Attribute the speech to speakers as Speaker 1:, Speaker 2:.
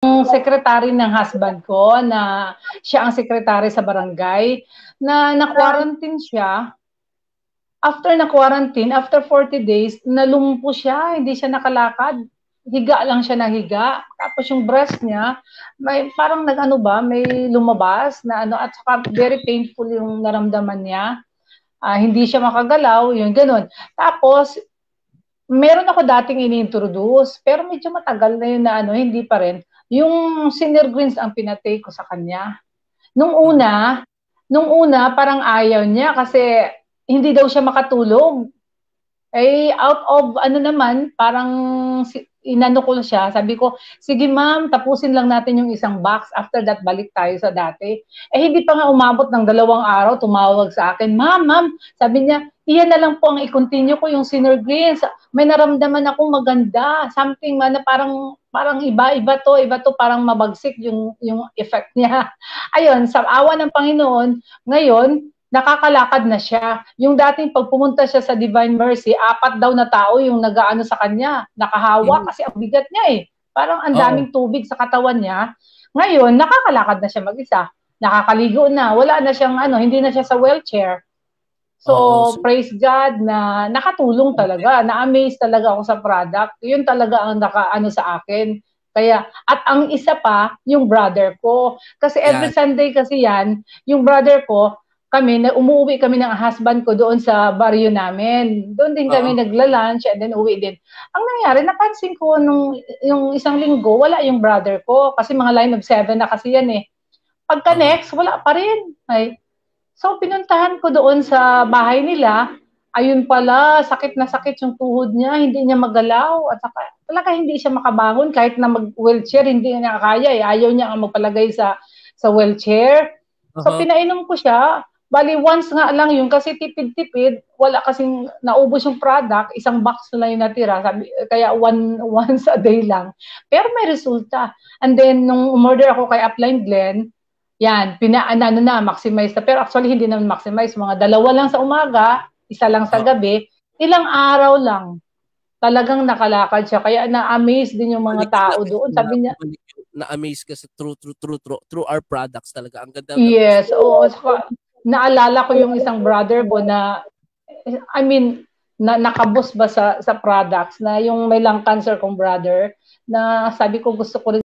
Speaker 1: secretary ng husband ko na siya ang secretary sa barangay na na-quarantine siya. After na-quarantine, after 40 days, nalumpo siya, hindi siya nakalakad. Higa lang siya na higa. Tapos yung breast niya, may parang nag-ano ba, may lumabas na ano, at saka very painful yung naramdaman niya. Hindi siya makagalaw, yung ganun. Tapos, meron ako dating ini-introduce, pero medyo matagal na yun na ano, hindi pa rin. Yung Synergreens ang pinatake ko sa kanya. Nung una, parang ayaw niya kasi hindi daw siya makatulog. Eh, out of ano naman, parang inano ko siya. Sabi ko, sige ma'am, tapusin lang natin yung isang box. After that, balik tayo sa dati. Eh, hindi pa nga umabot ng 2 araw, tumawag sa akin, ma'am, sabi niya, iyan na lang po ang i-continue ko yung Synergreens. May naramdaman akong maganda. Something man na parang iba to, parang mabagsik yung effect niya. Ayun, sa awa ng Panginoon, ngayon, nakakalakad na siya. Yung dating pag pumunta siya sa Divine Mercy, 4 daw na tao yung nag-aano sa kanya, nakahawa kasi ang bigat niya eh. Parang ang daming tubig sa katawan niya. Ngayon, nakakalakad na siya mag-isa. Nakakaligo na. Wala na siyang hindi na siya sa wheelchair. So, praise God na nakatulong talaga. Na-amaze talaga ako sa product. Yun talaga ang nakaano sa akin. Kaya, at ang isa pa, yung brother ko. Kasi every Sunday kasi yan, yung brother ko, umuwi kami ng husband ko doon sa baryo namin. Doon din kami nagla-lunch and then uwi din. Ang nangyari, napansin ko yung isang linggo, wala yung brother ko. Kasi mga line of 7 na kasi yan eh. Pagka next, wala pa rin. So, pinuntahan ko doon sa bahay nila. Ayun pala, sakit na sakit yung tuhod niya. Hindi niya magalaw. At saka, talaga hindi siya makabangon. Kahit na mag-wheelchair, hindi niya kaya. Ayaw niya magpalagay sa wheelchair. So, pinainom ko siya. Bali, once nga lang yun, kasi tipid-tipid, wala kasing naubos yung product, isang box na lang yung natira, kaya once a day lang. Pero may resulta. And then, nung umorder ako kay Upline Glen, yan, maximize na. Pero actually, hindi naman maximize. Mga 2 lang sa umaga, 1 lang sa gabi, ilang araw lang. Talagang nakalakad siya. Kaya na-amaze din yung mga tao doon. Sabi niya,
Speaker 2: na-amaze ka sa through our products talaga. Ang ganda.
Speaker 1: Yes, oo. Naalala ko yung isang brother ko na, nakabos ba sa products na yung may lung cancer kong brother na sabi ko gusto ko rin